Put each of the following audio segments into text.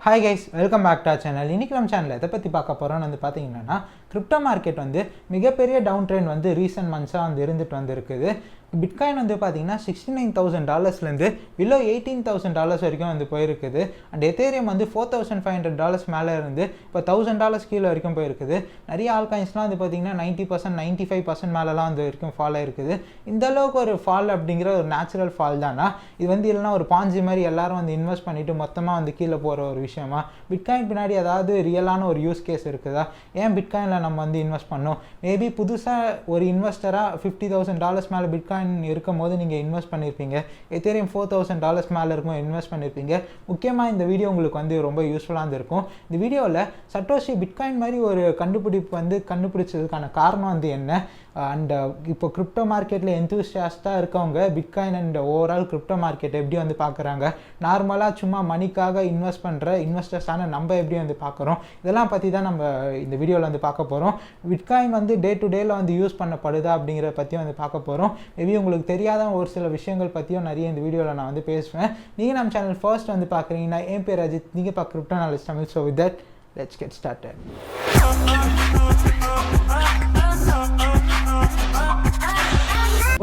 Hi guys, welcome back to our channel. இன்னைக்கு நம்ம சேனல்ல எதை பத்தி பார்க்க போறோம்னு வந்து பாத்தீங்கன்னா கிரிப்டோ மார்க்கெட் வந்து மிகப்பெரிய டவுன் ட்ரெண்ட் வந்து ரீசன்ட் மந்த்ஸா வந்து இருந்துட்டு வந்திருக்குது. பிட்காயின் வந்து பாத்தீங்கன்னா $69,000 ல இருந்து below $18,000 வரைக்கும் வந்து போயிருக்குது. அண்ட் எதேரியம் வந்து $4,500 மேல இருந்து இப்போ $1,000 கீழ வரைக்கும் போயிருக்குது. நிறைய ஆல்காயின்ஸ்லாம் வந்து பாத்தீங்கன்னா 90% 95% மேலலாம் வந்து வரைக்கும் ஃபால் ஆயிருக்குது. இந்த அளவுக்கு ஒரு ஃபால் அப்படிங்கிற ஒரு நேச்சுரல் ஃபால் தானா இது வந்து இல்லைன்னா ஒரு பாஞ்சி மாதிரி எல்லாரும் வந்து இன்வெஸ்ட் பண்ணிட்டு மொத்தமா வந்து கீழே போற ஒரு விஷயமா? பிட்காயின் பின்னாடி ஏதாவது ரியலான ஒரு யூஸ் கேஸ் இருக்குதா? ஏன் பிட்காயின்ல நம்ம வந்து இன்வெஸ்ட் பண்ணோம்? மேபி புதுசா ஒரு இன்வெஸ்டரா $50,000 மேல பிட்காயின் இருக்கும் போது நீங்க இன்வெஸ்ட் பண்ணிருப்பீங்க. எதேரியம் $4,000 மேல இருக்கும் இன்வெஸ்ட் பண்ணிருப்பீங்க. முக்கியமா இந்த வீடியோ உங்களுக்கு வந்து ரொம்ப யூஸ்ஃபுல்லா இருந்திருக்கும். இந்த வீடியோல சட்டோஷி பிட்காயின் மாதிரி ஒரு கண்டுபிடிப்பு வந்து கண்டுபிடிச்சதுக்கான காரணம் வந்து என்ன, அண்ட் இப்போ கிரிப்டோ மார்க்கெட்ல எந்தூசியாஸ்டா இருக்கவங்க bitcoin and overall crypto market எப்படி வந்து பார்க்குறாங்க, நார்மலாக சும்மா மணிக்காக இன்வெஸ்ட் பண்ணுற இன்வெஸ்டர்ஸான நம்ம எப்படி வந்து பார்க்குறோம், இதெல்லாம் பற்றி தான் நம்ம இந்த வீடியோவில் வந்து பார்க்க போகிறோம். பிட்காயின் வந்து டே டு டேல வந்து யூஸ் பண்ணப்படுதா அப்படிங்கிறத பற்றியும் வந்து பார்க்க போகிறோம். மேபி உங்களுக்கு தெரியாத ஒரு சில விஷயங்கள் பற்றியும் நிறைய இந்த வீடியோவில் நான் வந்து பேசுவேன். நீங்கள் நம்ம சேனல் ஃபர்ஸ்ட் வந்து பார்க்குறீங்கன்னா என் பேர் அஜித், நீங்கள் பார்க்க crypto knowledge Tamil. So with that let's get started.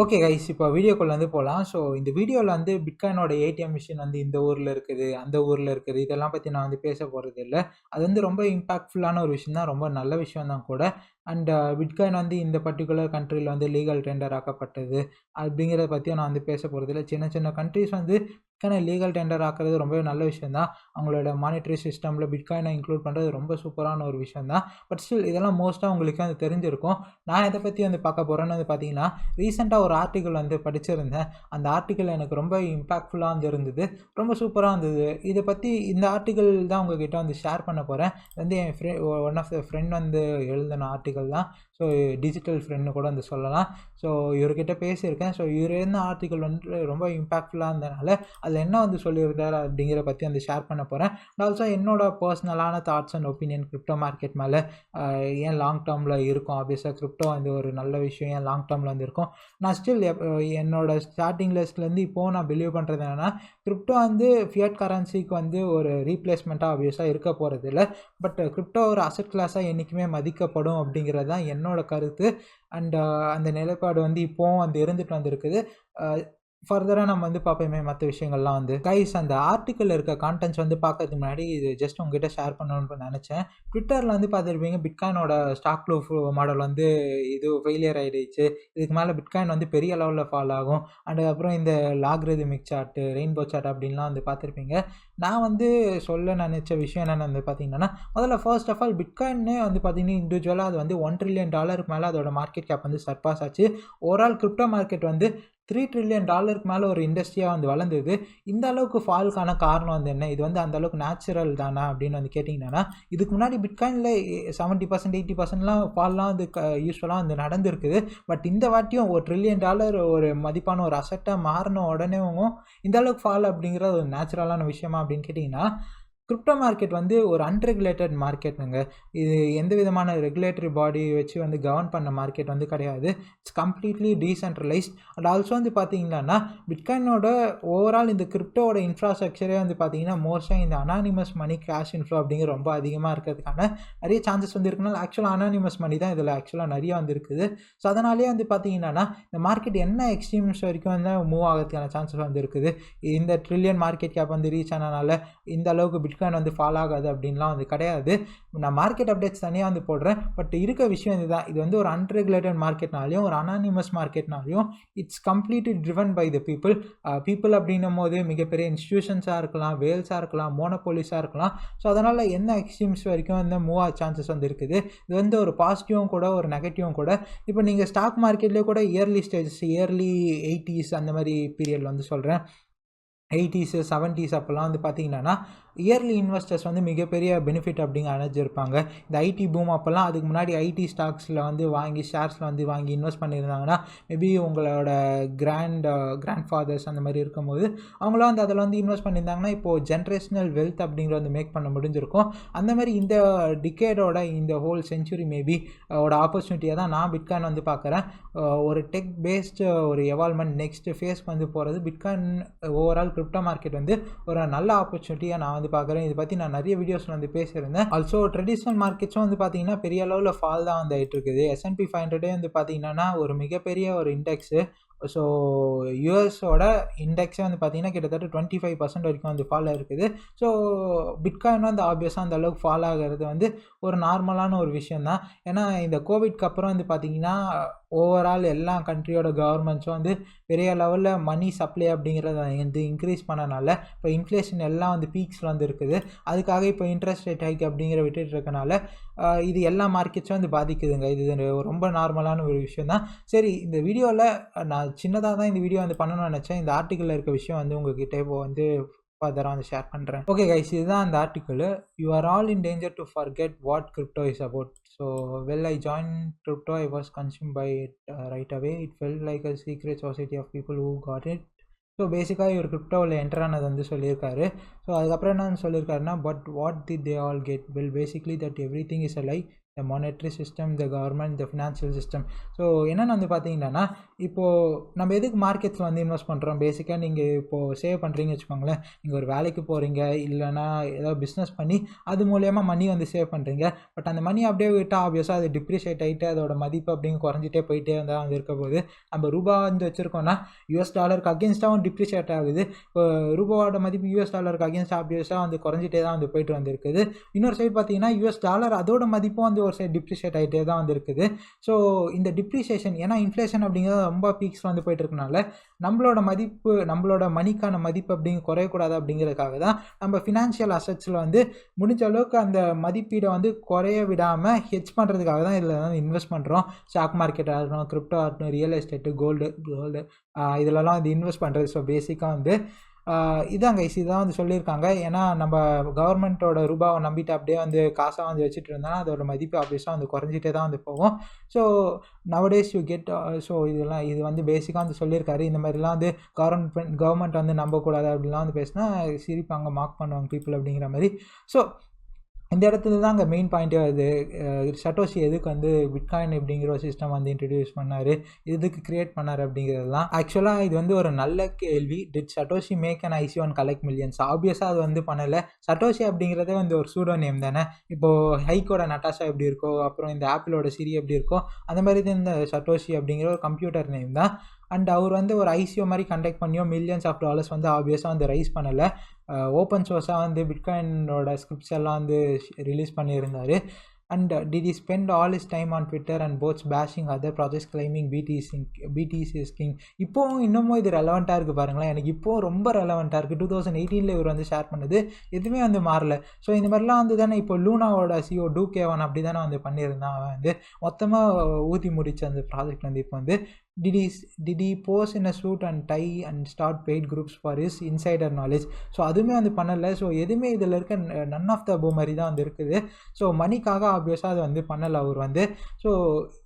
Okay guys, இப்போ வீடியோக்குள்ள வந்து போகலாம். ஸோ இந்த வீடியோவில் வந்து பிட்காயினோட ஏடிஎம் மிஷின் வந்து இந்த ஊரில் இருக்குது, அந்த ஊரில் இருக்குது, இதெல்லாம் பற்றி நான் வந்து பேச போகிறது இல்லை. அது வந்து ரொம்ப இம்பாக்ட்ஃபுல்லான ஒரு விஷயம் தான், ரொம்ப நல்ல விஷயம் தான் கூட. அண்ட் பிட்காயின் வந்து இந்த பர்டிகுலர் கண்ட்ரியில் வந்து லீகல் டெண்டர் ஆக்கப்பட்டது அப்படிங்கிறத பற்றியும் நான் வந்து பேச போகிறது இல்லை. சின்ன சின்ன கண்ட்ரிஸ் வந்து பிட்காயினை லீகல் டெண்டர் ஆக்குறது ரொம்பவே நல்ல விஷயம் தான். அவங்களோட மானிட்டரி சிஸ்டமில் பிட்காயினை இன்க்ளூட் பண்ணுறது ரொம்ப சூப்பரான ஒரு விஷயம் தான். பட் ஸ்டில் இதெல்லாம் மோஸ்ட்டாக உங்களுக்கு வந்து தெரிஞ்சிருக்கும். நான் எதை பற்றி வந்து பார்க்க போகிறேன்னு வந்து பார்த்தீங்கன்னா, ரீசெண்டாக ஒரு ஆர்டிக்கல் வந்து படிச்சிருந்தேன். அந்த ஆர்டிக்கல் எனக்கு ரொம்ப இம்பாக்ட்ஃபுல்லாக வந்து இருந்தது, ரொம்ப சூப்பராக இருந்தது. இதை பற்றி இந்த ஆர்டிக்கல் தான் உங்ககிட்ட வந்து ஷேர் பண்ண போகிறேன். வந்து என் ஒன் ஆஃப் த ஃப்ரெண்ட் வந்து எழுதின ஆர்டிக்கல் தான். ஸோ டிஜிட்டல் ஃப்ரெண்டு கூட வந்து சொல்லலாம். ஸோ இவர்கிட்ட பேசியிருக்கேன். ஸோ இவர் என்ன ஆர்டிக்கல் வந்து ரொம்ப இம்பாக்ட்ஃபுல்லாக இருந்ததுனால அதில் என்ன வந்து சொல்லியிருக்காரு அப்படிங்கிற பற்றி வந்து ஷேர் பண்ண போகிறேன். அண்ட் ஆல்சோ என்னோட பர்சனலான thoughts and opinion crypto market மேலே ஏன் லாங் டேர்மில் இருக்கும், ஆப்வியஸாக கிரிப்டோ வந்து ஒரு நல்ல விஷயம், ஏன் லாங் டேர்மில் வந்து இருக்கும். நான் ஸ்டில் என்னோட ஸ்டார்டிங் லிஸ்ட்லேருந்து இப்போது நான் பிலீவ் பண்ணுறது என்னென்னா, கிரிப்டோ வந்து ஃபியட் கரன்சிக்கு வந்து ஒரு ரீப்ளேஸ்மெண்ட்டாக ஆப்வியஸாக இருக்க போகிறது இல்லை. பட் கிரிப்டோ ஒரு அசெட் கிளாஸாக என்றைக்குமே மதிக்கப்படும் அப்படிங்கிறது தான் என்னோட கருத்து. அண்ட் அந்த நிலைப்பாடு வந்து இப்போவும் வந்து இருந்துட்டு வந்திருக்குது. ஃபர்தராக நம்ம வந்து பார்ப்போமே மற்ற விஷயங்கள்லாம் வந்து. கைஸ், அந்த ஆர்டிக்கலில் இருக்க கான்டென்ட்ஸ் வந்து பார்க்கறதுக்கு முன்னாடி இது ஜஸ்ட் உங்ககிட்ட ஷேர் பண்ணணும்னு நினச்சேன். ட்விட்டரில் வந்து பார்த்துருப்பீங்க, பிட்காயினோட ஸ்டாக் ப்ரூஃப் மாடல் வந்து இது ஃபெயிலியர் ஆகிடுச்சு, இதுக்கு மேலே பிட்காயின் வந்து பெரிய லெவலில் ஃபால் ஆகும், அதுக்கப்புறம் இந்த லாக்ரிதமிக் சார்ட்டு, ரெயின்போ சார்ட் அப்படின்லாம் வந்து பார்த்துருப்பீங்க. நான் வந்து சொல்ல நினச்ச விஷயம் என்னென்னு வந்து பார்த்தீங்கன்னா, முதல்ல ஃபர்ஸ்ட் ஆஃப் ஆல் பிட்காயின்னே வந்து பார்த்தீங்கன்னா இண்டிவிஜுவலாக அது வந்து $1 trillion மேலே அதோட மார்க்கெட் கேப் வந்து சர்பாஸ் ஆச்சு. ஓவரால் கிரிப்டோ மார்க்கெட் வந்து $3 trillion மேலே ஒரு இண்டஸ்ட்ரியாக வந்து வளர்ந்தது. இந்த அளவுக்கு ஃபால்க்கான காரணம் வந்து என்ன? இது வந்து அந்த அளவுக்கு நேச்சுரல் தானா அப்படின்னு வந்து கேட்டிங்கன்னா, இதுக்கு முன்னாடி பிட்காயினில் 70% 80%லாம் ஃபால்லாம் வந்து யூஸ்வலாக வந்து நடந்திருக்குது. பட் இந்த வாட்டியும் ஒரு $1 trillion ஒரு மதிப்பான ஒரு அசட்டாக மாறின உடனேவும் இந்த அளவுக்கு ஃபால் அப்படிங்கிற ஒரு நேச்சுரலான விஷயமா அப்படின்னு கேட்டிங்கன்னா, கிரிப்டோ மார்க்கெட் வந்து ஒரு அன்ரெகுலேட்டட் மார்க்கெட்டுங்க. இது எந்த விதமான ரெகுலேட்டரி பாடி வச்சு வந்து கவர்ன் பண்ண மார்க்கெட் வந்து கிடையாது. It's completely decentralised. And also வந்து பார்த்தீங்கன்னா, பிட்காயினோட ஓவரால் இந்த கிரிப்டோட இன்ஃப்ராஸ்ட்ரக்சரே வந்து பார்த்தீங்கன்னா மோஸ்ட்டாக இந்த அனானிமஸ் மணி கேஷ் இன்ஃப்ளோ அப்படிங்கிற ரொம்ப அதிகமாக இருக்கிறதுக்கான நிறைய சான்சஸ் வந்து இருக்குனால ஆக்சுவலாக அனானிமஸ் மணி தான் இதில் ஆக்சுவலாக நிறைய வந்து இருக்குது. ஸோ அதனாலேயே வந்து பார்த்தீங்கன்னா இந்த மார்க்கெட் என்ன எக்ஸ்ட்ரீம்ஸ் வரைக்கும் வந்து மூவ் ஆகிறதுக்கான சான்சஸ் வந்து இருக்குது. இந்த ட்ரில்லியன் மார்க்கெட் கேப் வந்து ரீச் ஆனதுனால இந்த அளவுக்கு பிட்காயின் வந்து ஃபால் ஆகாது அப்படின்லாம் வந்து கிடையாது. நான் மார்க்கெட் அப்டேட்ஸ் தனியாக வந்து போடுறேன். பட் இருக்க விஷயம் இதுதான், இது வந்து ஒரு அன்ரெகுலேட்டட் மார்க்கெட்னாலையும் ஒரு அனானிமஸ் மார்க்கெட்னாலையும் it's completely driven by the people. People அப்படின்னும் போது மிகப்பெரிய இன்ஸ்டிடியூஷன்ஸாக இருக்கலாம், வேல்ஸாக இருக்கலாம், மோனோபோலிஸாக இருக்கலாம். ஸோ அதனால் என்ன எக்ஸ்ட்ரீம்ஸ் வரைக்கும் வந்து மூவ் ஆக சான்சஸ் வந்து இருக்குது. இது வந்து ஒரு பாசிட்டிவும் கூட ஒரு நெகட்டிவும் கூட. இப்போ நீங்கள் ஸ்டாக் மார்க்கெட்லேயே கூட இயர்லி ஸ்டேஜஸ், இயர்லி 80s அந்த மாதிரி பீரியட் வந்து சொல்கிறேன், 80s 70s அப்போல்லாம் வந்து பார்த்தீங்கன்னா இயர்லி இன்வெஸ்டர்ஸ் வந்து மிகப்பெரிய பெனிஃபிட் அப்படிங்க அடைஞ்சிருப்பாங்க. இந்த ஐடி பூம் அப்போல்லாம் அதுக்கு முன்னாடி ஐடி ஸ்டாக்ஸில் வந்து வாங்கி ஷேர்ஸில் வந்து வாங்கி இன்வெஸ்ட் பண்ணியிருந்தாங்கன்னா மேபி உங்களோட கிராண்ட் ஃபாதர்ஸ் அந்த மாதிரி இருக்கும்போது அவங்களாம் வந்து அதில் வந்து இன்வெஸ்ட் பண்ணியிருந்தாங்கன்னா இப்போது ஜென்ரேஷனல் வெல்த் அப்படிங்கிற வந்து மேக் பண்ண முடிஞ்சிருக்கும். அந்த மாதிரி இந்த டிகேடோட இந்த ஹோல் செஞ்சுரி மேபி ஓட ஆப்பர்ச்சுனிட்டியாக தான் நான் பிட்காயின் வந்து பார்க்குறேன். ஒரு டெக் பேஸ்டு ஒரு எவால்மெண்ட் நெக்ஸ்ட் ஃபேஸ்க்கு வந்து போகிறது பிட்காயின் ஓவரால் கிரிப்டோ மார்க்கெட் வந்து ஒரு நல்ல ஆப்பர்ச்சுனிட்டியாக நான் வந்து பார்க்குறேன். இதை பற்றி நான் நிறைய வீடியோஸில் வந்து பேசியிருந்தேன். ஆல்சோ ட்ரெடிஷ்னல் மார்க்கெட்ஸும் வந்து பார்த்தீங்கன்னா பெரிய அளவில் ஃபால் தான் வந்து ஆகிட்டு இருக்குது. S&P 500 வந்து பார்த்தீங்கன்னா ஒரு மிகப்பெரிய ஒரு இண்டெக்ஸு. ஸோ யூஎஸோட இண்டெக்ஸே வந்து பார்த்தீங்கன்னா கிட்டத்தட்ட 25% வரைக்கும் வந்து ஃபால் இருக்குது. ஸோ பிட்காயின் வந்து ஆப்வியஸாக அந்த அளவுக்கு ஃபால் ஆகிறது வந்து ஒரு நார்மலான ஒரு விஷயம் தான். ஏன்னா இந்த கோவிட்க்கு அப்புறம் வந்து பார்த்தீங்கன்னா ஓவரால் எல்லா கண்ட்ரியோட கவர்மெண்ட்ஸும் வந்து பெரிய லெவலில் மணி சப்ளை அப்படிங்கிறத வந்து இன்க்ரீஸ் பண்ணனால இப்போ இன்ஃப்ளேஷன் எல்லாம் வந்து பீக்ஸில் வந்து இருக்குது. அதுக்காக இப்போ இன்ட்ரெஸ்ட் ரேட் ஹைக் அப்படிங்கிற விட்டுட்டு இருக்கனால இது எல்லா மார்க்கெட்ஸும் வந்து பாதிக்குதுங்க. இது ரொம்ப நார்மலான ஒரு விஷயம் தான். சரி, இந்த வீடியோவில் நான் சின்னதாக தான் இந்த வீடியோ வந்து பண்ணணும்னு நினச்சேன். இந்த ஆர்டிக்கிளில் இருக்க விஷயம் வந்து உங்ககிட்ட இப்போ வந்து ஃபர்தராக வந்து ஷேர் பண்ணுறேன். ஓகே கைஸ், இதுதான் அந்த article. You are all in danger to forget what crypto is about. So well I join crypto I was consume by it right away. It felt like a secret society of people who got it. So பேசிக்காக இவர் கிரிப்டோவில் enter ஆனது வந்து சொல்லியிருக்காரு. So அதுக்கப்புறம் என்ன சொல்லியிருக்காருன்னா, but what did they all get? Well basically that everything is a lie. The monetary system, the government, the financial system. So என்னென்னு வந்து பார்த்தீங்கன்னா, இப்போது நம்ம எதுக்கு மார்க்கெட்ஸில் வந்து இன்வெஸ்ட் பண்ணுறோம்? பேசிக்காக நீங்கள் இப்போது சேவ் பண்ணுறீங்கன்னு வச்சுக்கோங்களேன். நீங்கள் ஒரு வேலைக்கு போகிறீங்க, இல்லைனா ஏதோ பிஸ்னஸ் பண்ணி அது மூலயமா மணி வந்து சேவ் பண்ணுறீங்க. பட் அந்த மணி அப்படியே விட்டால் ஆப்வியஸாக அது டிப்ரிஷியேட் ஆகிட்டு அதோட மதிப்பு அப்படிங்க குறைஞ்சிட்டே போயிட்டே இருந்தால் வந்து இருக்க போது. நம்ம ரூபா வந்து வச்சுருக்கோன்னா US டாலருக்கு அகேன்ஸ்டாகவும் டிப்ரிஷியேட் ஆகுது. இப்போ ரூபாவோட மதிப்பு US டாலருக்கு அகேன்ஸ்டாக ஆப்வியஸாக வந்து குறைஞ்சிட்டே தான் வந்து போயிட்டு வந்துருக்குது. இன்னொரு சைடு பார்த்தீங்கன்னா US டாலர் அதோட மதிப்பும் வந்து ஒரு சைடு டிப்ரிஷியேட் ஆகிட்டே தான் வந்து இருக்குது. ஸோ இந்த டிப்ரிசியேஷன், ஏன்னா இன்ஃப்ளேஷன் அப்படிங்கிறது ரொம்ப பீக்ஸில் வந்து போயிட்டு இருக்கனால நம்மளோட மதிப்பு, நம்மளோட மணிக்கான மதிப்பு அப்படிங்க குறையக்கூடாது அப்படிங்கிறதுக்காக தான் நம்ம ஃபினான்ஷியல் அசட்ஸில் வந்து முடிஞ்ச அளவுக்கு அந்த மதிப்பீடை வந்து குறைய விடாமல் ஹெட்ஜ் பண்ணுறதுக்காக தான் இதில் வந்து இன்வெஸ்ட் பண்ணுறோம். ஸ்டாக் மார்க்கெட்டாக இருக்கட்டும், கிரிப்டோ ஆகட்டும், ரியல் எஸ்டேட்டு, கோல்டு இதிலலாம் வந்து இன்வெஸ்ட் பண்ணுறது. ஸோ பேசிக்காக வந்து இதான் கைஸ், இதான் வந்து சொல்லியிருக்காங்க. ஏன்னா நம்ம கவர்மெண்ட்டோட ரூபாவை நம்பிட்டு அப்படியே வந்து காசாக வந்து வச்சுட்டு இருந்தால் அதோட மதிப்பு ஆப்வியஸாக வந்து குறைஞ்சிட்டே தான் வந்து போகும். So nowadays you get. So இது வந்து பேசிக்காக வந்து சொல்லியிருக்காரு. இந்த மாதிரிலாம் வந்து கவர்மெண்ட் வந்து நம்பக்கூடாது அப்படிலாம் வந்து பேசினா சிரிப்பாங்க, மார்க் பண்ணுவாங்க பீப்புள் அப்படிங்கிற மாதிரி. ஸோ இந்த இடத்துல தான் அங்கே மெயின் பாயிண்ட்டே வருது. சட்டோஷி எதுக்கு வந்து பிட்காயின் அப்படிங்கிற ஒரு சிஸ்டம் வந்து இன்ட்ரடியூஸ் பண்ணார், எதுக்கு கிரியேட் பண்ணார் அப்படிங்கிறது தான். ஆக்சுவலாக இது வந்து ஒரு நல்ல கேள்வி. Did Satoshi make an ICO and collect millions? ஆப்வியஸாக அது வந்து பண்ணலை. சட்டோஷி அப்படிங்கிறதே வந்து ஒரு சூடோ நேம் தானே. இப்போது ஹைக்கோட நட்டாஷா எப்படி இருக்கோ, அப்புறம் இந்த ஆப்பிளோட சிரி எப்படி இருக்கோ, அந்த மாதிரி தான் இந்த சட்டோஷி அப்படிங்கிற ஒரு கம்ப்யூட்டர் நேம் தான். அண்ட் அவர் வந்து ஒரு ICO மாதிரி கண்டக்ட் பண்ணியோ மில்லியன்ஸ் ஆஃப் டாலர்ஸ் வந்து ஆப்வியஸாக வந்து ரைஸ் பண்ணலை. ஓப்பன் சோர்ஸாக வந்து பிட்காயினோட ஸ்கிரிப்ட்ஸ் எல்லாம் வந்து ரிலீஸ் பண்ணியிருந்தார். And did he spend all his time on Twitter and boats bashing other projects claiming BTC is king? இப்போவும் இன்னமும் இது ரெலவெண்ட்டாக இருக்குது பாருங்களேன். எனக்கு இப்போது ரொம்ப ரெலவெண்ட்டாக இருக்குது. 2018 இவர் வந்து ஷேர் பண்ணது எதுவுமே வந்து மாறல. ஸோ இந்த மாதிரிலாம் வந்து தானே இப்போ லூனாவோட CEO டூகேவான் அப்படி தானே வந்து பண்ணியிருந்தான். அவன் வந்து மொத்தமாக ஊற்றி முடிச்ச அந்த ப்ராஜெக்ட் வந்து இப்போ வந்து did he pose in a suit and tie and start paid groups for his insider knowledge? So அதுவுமே வந்து பண்ணலை. ஸோ எதுவுமே இதில் இருக்க நன் ஆஃப் த அபோவ் மாதிரி தான் வந்து இருக்குது. ஸோ மணிக்காக ஆப்வியஸாக அது வந்து பண்ணலை அவர் வந்து. ஸோ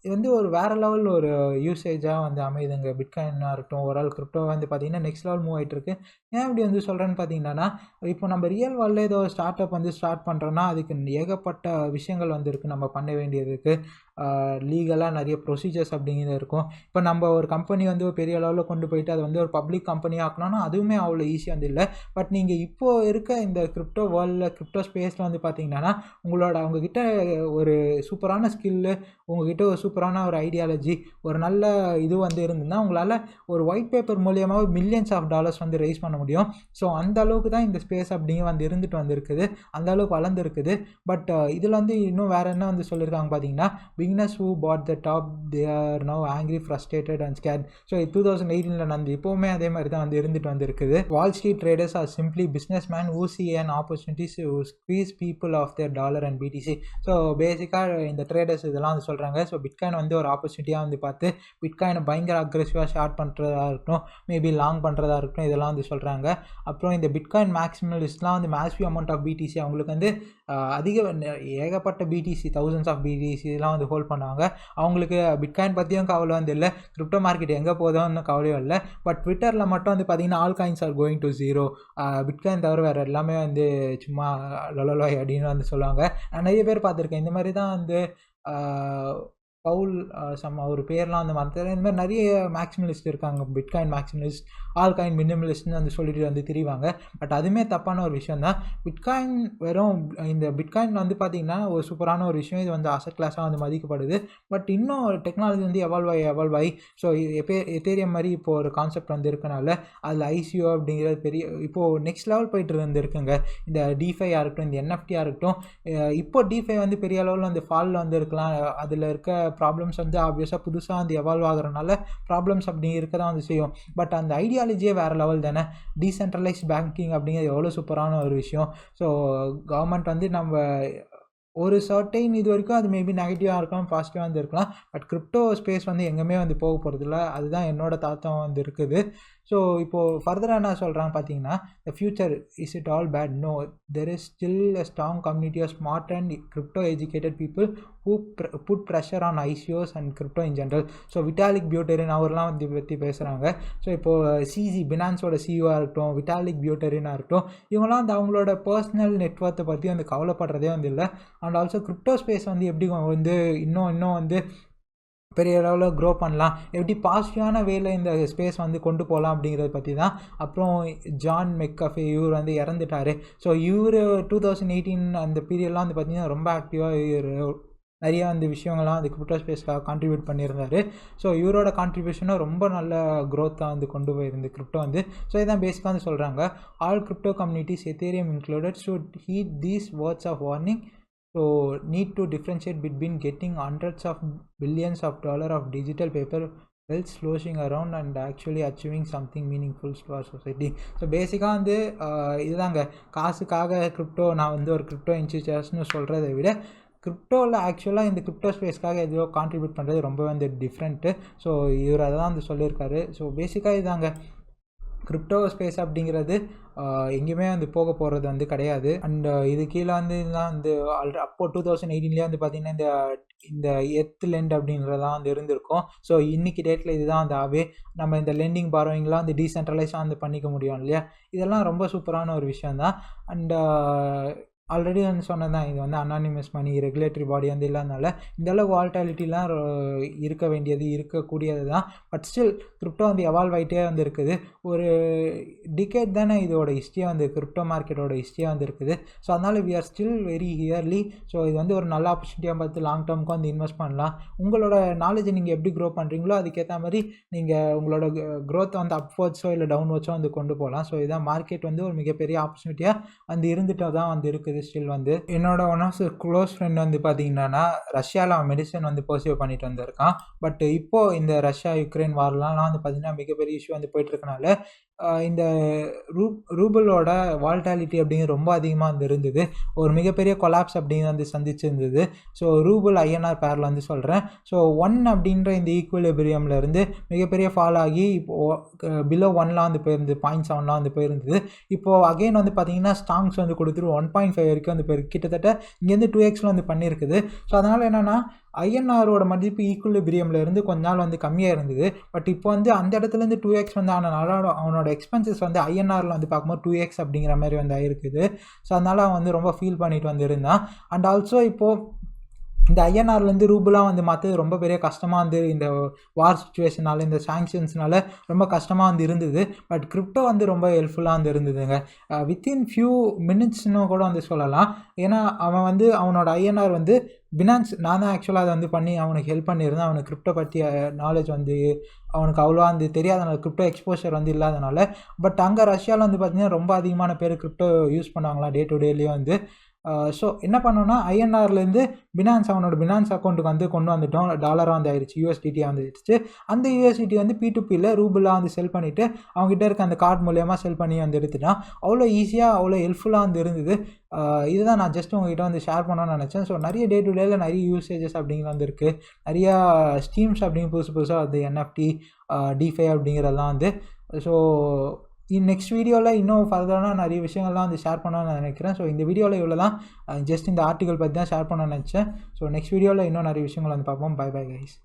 இது வந்து ஒரு வேறு லெவல் ஒரு யூசேஜாக வந்து அமையுதுங்க. பிட்காயினாக இருக்கட்டும், ஓவரால் கிரிப்டோ வந்து பார்த்திங்கன்னா நெக்ஸ்ட் லெவல் மூவ் ஆகிட்டு இருக்கு. ஏன் இப்படி வந்து சொல்கிறேன்னு பார்த்தீங்கன்னா, இப்போ நம்ம ரியல் வேர்ல்டில் ஏதோ ஸ்டார்ட் அப் வந்து ஸ்டார்ட் பண்ணுறோன்னா அதுக்கு ஏகப்பட்ட விஷயங்கள் வந்து இருக்குது நம்ம பண்ண வேண்டியதுக்கு. லீகலாக நிறைய ப்ரொசீஜர்ஸ் அப்படிங்கிறது இருக்கும். இப்போ நம்ம ஒரு கம்பெனி வந்து ஒரு பெரிய அளவில் கொண்டு போயிட்டு அதை வந்து ஒரு பப்ளிக் கம்பெனி ஆக்கணும்னா அதுவுமே அவ்வளோ ஈஸியாக வந்து இல்லை. பட் நீங்கள் இப்போது இருக்க இந்த கிரிப்டோ வேர்ல்டில், கிரிப்டோ ஸ்பேஸில் வந்து பார்த்தீங்கன்னா அவங்கக்கிட்ட ஒரு சூப்பரான ஸ்கில்லு, உங்ககிட்ட ஒரு சூப்பரான ஒரு ஐடியாலஜி, ஒரு நல்ல இது வந்து இருந்ததுன்னா உங்களால் ஒரு ஒயிட் பேப்பர் மூலியமாக மில்லியன்ஸ் ஆஃப் டாலர்ஸ் வந்து ரைஸ் பண்ண முடியும். ஸோ அந்த அளவுக்கு தான் இந்த ஸ்பேஸ் அப்படிங்க வந்து இருந்துட்டு வந்துருக்குது, அந்த அளவுக்கு வளர்ந்துருக்குது. பட் இதில் வந்து இன்னும் வேறு என்ன வந்து சொல்லியிருக்காங்க பார்த்தீங்கன்னா, beginners who bought the top, they are now angry, frustrated and scared. So 2018 நடந்து இப்போவுமே அதே மாதிரி தான் வந்து இருந்துட்டு வந்துருக்குது. Wall Street traders are simply businessmen who see an opportunity to squeeze people off their dollar and BTC. So பேசிக்காக இந்த ட்ரேடர்ஸ் இதெல்லாம் வந்து சொல்கிறாங்க. ஸோ பிட்காயின் வந்து ஒரு ஆப்பர்ச்சுனிட்டியாக வந்து பார்த்து பிட்காயினை பயங்கர அக்ரெசிவாக ஷார்ட் பண்ணுறதா இருக்கட்டும், மேபி லாங் பண்ணுறதா இருக்கட்டும், இதெல்லாம் வந்து சொல்கிறாங்க. அப்புறம் இந்த பிட்காயின் மேக்ஸிமலிஸ்ட்லாம் வந்து மேசிவ் அமௌண்ட் ஆஃப் BTC, அவங்களுக்கு வந்து ஏகப்பட்ட BTC, தௌசண்ட்ஸ் ஆஃப் BTCலாம் வந்து ஹோல்ட் பண்ணுவாங்க. அவங்களுக்கு பிட்காயின் பற்றியும் கவலை வந்து இல்லை, கிரிப்டோ மார்க்கெட் எங்கே போதோன்னு கவலையும் இல்லை. பட் ட்விட்டரில் மட்டும் வந்து பார்த்தீங்கன்னா all coins are going to zero, bitcoin தவிர வேறு எல்லாமே வந்து சும்மா லொலோய் அப்படின்னு வந்து சொல்லுவாங்க. நான் நிறைய பேர் பார்த்துருக்கேன். இந்த மாதிரி தான் வந்து பவுல் ஒரு பேர்லாம் அந்த மாதிரி இந்த மாதிரி நிறைய மேக்ஸிமலிஸ்ட் இருக்காங்க. பிட்காயின் மேக்ஸிமலிஸ்ட், ஆல்காயின் மினிமலிஸ்ட்னு வந்து சொல்லிட்டு வந்து திரிவாங்க. பட் அதுவுமே தப்பான ஒரு விஷயம் தான். பிட்காயின் வெறும் இந்த பிட்காயின் வந்து பார்த்திங்கன்னா ஒரு சூப்பரான ஒரு விஷயம். இது வந்து அசட் கிளாஸாக வந்து மதிக்கப்படுது. பட் இன்னும் டெக்னாலஜி வந்து எவால்வ் ஆகி ஸோ எத்தேரியம் மாதிரி இப்போது ஒரு கான்செப்ட் வந்து இருக்கனால அதில் ஐசிஓ அப்படிங்கிறது பெரிய இப்போது நெக்ஸ்ட் லெவல் போயிட்டு வந்துருக்குங்க. இந்த டிஃபையாக இருக்கட்டும், இந்த என்எஃப்டியாக இருக்கட்டும். இப்போ டிஃபை வந்து பெரிய அளவில் வந்து ஃபாலில் வந்து இருக்கலாம். அதில் இருக்க ப்ராப்ளம்ஸ் வந்து ஆப்வியஸாக புதுசாக வந்து எவால்வ் ஆகிறனால ப்ராப்ளம்ஸ் அப்படி இருக்க தான் வந்து செய்யும். பட் அந்த ஐடியாலஜியே வேறு லெவல் தானே. டீசென்ட்ரலைஸ் பேங்கிங் அப்படிங்கிறது எவ்வளோ சூப்பரான ஒரு விஷயம். ஸோ கவர்மெண்ட் வந்து நம்ம ஒரு சர்டைன் இது வரைக்கும் அது மேபி நெகட்டிவாக இருக்கலாம், பாசிட்டிவாக வந்து இருக்கலாம். பட் கிரிப்டோ ஸ்பேஸ் வந்து எங்கேயுமே வந்து போக போகிறதில்ல. அதுதான் என்னோட தாத்தம் வந்து இருக்குது. ஸோ இப்போது ஃபர்தராக என்ன சொல்கிறாங்க பார்த்தீங்கன்னா, the future is it all bad? No, there is still a strong community of smart and crypto educated people who put pressure on ICOs and crypto in general. So Vitalik Buterin அவர்லாம் வந்து பற்றி பேசுகிறாங்க. So இப்போது பினான்ஸோட சிஇஓவாக இருக்கட்டும், Vitalik பியூட்டரினாக இருக்கட்டும், இவங்களாம் வந்து அவங்களோட பர்சனல் நெட்வொர்த்தை பற்றி வந்து கவலைப்படுறதே வந்து இல்லை. அண்ட் ஆல்சோ கிரிப்டோ ஸ்பேஸ் வந்து எப்படி வந்து இன்னும் வந்து பெரிய அளவில் க்ரோ பண்ணலாம், எப்படி பாசிட்டிவான வேல இந்த ஸ்பேஸ் வந்து கொண்டு போகலாம் அப்படிங்கிறத பற்றி தான். அப்புறம் ஜான் மெக்கஃபே இவர் வந்து இறந்துட்டார். ஸோ இவர் 2018 அந்த பீரியட்லாம் வந்து பார்த்திங்கன்னா ரொம்ப ஆக்டிவாக நிறையா அந்த விஷயங்கள்லாம் அந்த கிரிப்டோ ஸ்பேஸ்க்காக கான்ட்ரிபியூட் பண்ணியிருந்தார். ஸோ இவரோட கான்ட்ரிபியூஷனும் ரொம்ப நல்ல க்ரோத்தாக வந்து கொண்டு போயிருந்து கிரிப்டோ வந்து. ஸோ இதான் பேசிக்காக வந்து சொல்கிறாங்க. All crypto communities Ethereum included should heed these words of warning. So need to differentiate between getting hundreds of billions of dollars of digital paper wealth sloshing around and actually achieving something meaningful to our society. So பேசிக்காக வந்து இதுதாங்க, காசுக்காக crypto நான் வந்து ஒரு crypto இன்ஸ்டியூஷன்னு சொல்கிறத விட கிரிப்டோவில் ஆக்சுவலாக இந்த கிரிப்டோ ஸ்பேஸ்க்காக எதுவோ கான்ட்ரிபியூட் பண்ணுறது ரொம்ப வந்து டிஃப்ரெண்ட்டு. ஸோ இவர் அதை தான் வந்து சொல்லியிருக்காரு. ஸோ பேசிக்காக இதாங்க, கிரிப்டோ ஸ்பேஸ் அப்படிங்கிறது எங்கேயுமே வந்து போக போகிறது வந்து கிடையாது. அண்ட் இது கீழே வந்து இதெல்லாம் வந்து அப்போது 2018 வந்து பார்த்திங்கன்னா இந்த எர்த் லெண்ட் அப்படின்றதான் வந்து இருந்திருக்கும். ஸோ இன்றைக்கி டேட்டில் இதுதான் வந்து நம்ம இந்த லெண்டிங் பாரோயிங்லாம் வந்து டீசென்ட்ரலைஸாக வந்து பண்ணிக்க முடியும் இல்லையா. இதெல்லாம் ரொம்ப சூப்பரான ஒரு விஷயந்தான். அண்ட் ஆல்ரெடி வந்து சொன்னதான், இது வந்து அனானிமஸ் மணி ரெகுலேட்டரி பாடி வந்து இல்லாதனால இந்தளவு வால்டாலிட்டிலாம் இருக்கக்கூடியது தான். பட் ஸ்டில் கிரிப்டோ வந்து எவால்வ் ஆகிட்டே வந்து இருக்குது. ஒரு டிகேட் தானே இதோட ஹிஸ்ட்ரியாக வந்து கிரிப்டோ மார்க்கெட்டோட ஹிஸ்ட்ரியாக வந்து இருக்குது. ஸோ அதனால் we are still very early. So இது வந்து ஒரு நல்ல ஆப்பர்ச்சுனிட்டியாக பார்த்து லாங் டேர்முக்கு வந்து இன்வெஸ்ட் பண்ணலாம். உங்களோட நாலேஜை நீங்கள் எப்படி க்ரோ பண்ணுறீங்களோ அதுக்கேற்ற மாதிரி நீங்கள் உங்களோட க்ரோத்தை வந்து அப்வர்ட்ஸோ இல்லை டவுன்வர்ட்ஸோ வந்து கொண்டு போகலாம். ஸோ இதான் மார்க்கெட் வந்து ஒரு மிகப்பெரிய ஆப்பர்ச்சுனிட்டியாக வந்து இருந்துட்டு தான் வந்து இருக்குது. ஸ்டில் வந்து என்னோட ஒன் ஆஃப் க்ளோஸ் ஃப்ரெண்ட் வந்து பார்த்தீங்கன்னா ரஷ்யாவில் அவன் மெடிசன் வந்து பர்சியூ பண்ணிட்டு வந்திருக்கான். பட் இப்போது இந்த ரஷ்யா யுக்ரைன் வார்லாம் வந்து பார்த்தீங்கன்னா மிகப்பெரிய இஷ்யூ வந்து போயிட்டு இருக்கனால இந்த ரூபிளோட வால்டாலிட்டி அப்படிங்கிறது ரொம்ப அதிகமாக வந்து இருந்தது. ஒரு மிகப்பெரிய கொலாப்ஸ் அப்படிங்கிறது வந்து சந்திச்சிருந்தது. ஸோ ரூபிள் ஐஎன்ஆர் பேரில் வந்து சொல்கிறேன். ஸோ 1 அப்படின்ற இந்த ஈக்குவலிபிரியமில் இருந்து மிகப்பெரிய ஃபால் ஆகி இப்போது பிலோ 1லாம் வந்து போயிருந்தது, 0.7லாம் வந்து போயிருந்தது. இப்போது அகெயின் வந்து பார்த்திங்கன்னா ஸ்டாங்ஸ் வந்து கொடுத்துட்டு 1.5 வரைக்கும் வந்து போயிருக்கு. கிட்டத்தட்ட இங்கேருந்து 2x வந்து பண்ணியிருக்குது. ஸோ அதனால் என்னென்னா ஐஎன்ஆரோட மதிப்பு ஈக்குவலிபிரியமில் இருந்து கொஞ்ச நாள் வந்து கம்மியாக இருந்தது. பட் இப்போ வந்து அந்த இடத்துலேருந்து 2x வந்து அவனோட எக்ஸ்பென்சஸ் வந்து ஐஎன்ஆரில் வந்து பார்க்கும்போது 2x அப்படிங்கிற மாதிரி வந்து ஆயிருக்குது. ஸோ அதனால் அவன் வந்து ரொம்ப ஃபீல் பண்ணிட்டு வந்து இருந்தான். அண்ட் ஆல்சோ இப்போது இந்த ஐஎன்ஆர்லேருந்து ரூபிளாக வந்து மாற்றது ரொம்ப பெரிய கஷ்டமாக வந்து இந்த வார் சுச்சுவேஷனால், இந்த சாங்ஷன்ஸ்னால ரொம்ப கஷ்டமாக வந்து இருந்தது. பட் கிரிப்டோ வந்து ரொம்ப ஹெல்ப்ஃபுல்லாக வந்து இருந்ததுங்க. வித்தின் ஃபியூ மினிட்ஸ்னு கூட வந்து சொல்லலாம். ஏன்னா அவன் வந்து அவனோட ஐஎன்ஆர் வந்து பினான்ஸ், நான் தான் ஆக்சுவலாக அதை வந்து பண்ணி அவனுக்கு ஹெல்ப் பண்ணியிருந்தேன். அவனுக்கு கிரிப்டோ பற்றிய நாலேஜ் வந்து அவனுக்கு அவ்வளோவா வந்து தெரியாதனால, கிரிப்டோ எக்ஸ்போஷர் வந்து இல்லாதனால. பட் அங்கே ரஷ்யாவில் வந்து பார்த்திங்கன்னா ரொம்ப அதிகமான பேர் கிரிப்டோ யூஸ் பண்ணுவாங்களாம் டே டு டேலேயே வந்து. ஸோ என்ன பண்ணோன்னா ஐஎன்ஆர்லேருந்து அவனோட பினான்ஸ் அக்கௌண்ட்டுக்கு வந்து கொண்டு வந்துட்டோம். டாலராக வந்து ஆயிடுச்சு, யூஎஸ்டிடியாக வந்துடுச்சு. அந்த யூஎஸ்டிடி வந்து P2Pயில் ரூபிளாக வந்து செல் பண்ணிவிட்டு அவங்ககிட்ட இருக்க அந்த கார்டு மூலயமா செல் பண்ணி வந்து எடுத்துட்டான். அவ்வளோ ஈஸியாக அவ்வளோ ஹெல்ப்ஃபுல்லாக வந்து இருந்தது. இதுதான் நான் ஜஸ்ட் உங்ககிட்ட வந்து ஷேர் பண்ணணும்னு நினச்சேன். ஸோ நிறைய டே டு டேயில் நிறைய யூசேஜஸ் அப்படிங்கிறது வந்து இருக்குது. நிறையா ஸ்கீம்ஸ் அப்படிங்கிற புதுசாக வந்து என்எஃப்டி, டிஃபை அப்படிங்கிறதெல்லாம் வந்து. ஸோ நெக்ஸ்ட் வீடியோவில் இன்னும் ஃபர்தரான நிறைய விஷயங்கள்லாம் வந்து ஷேர் பண்ணணும்னு நான் நினைக்கிறேன். ஸோ இந்த வீடியோவில் இவ்வளோ தான். ஜஸ்ட் இந்த ஆர்டிகல் பற்றி தான் ஷேர் பண்ணணும்னு நினச்சேன். ஸோ நெக்ஸ்ட் வீடியோவில் இன்னும் நிறைய விஷயங்கள் வந்து பார்ப்போம். Bye bye guys.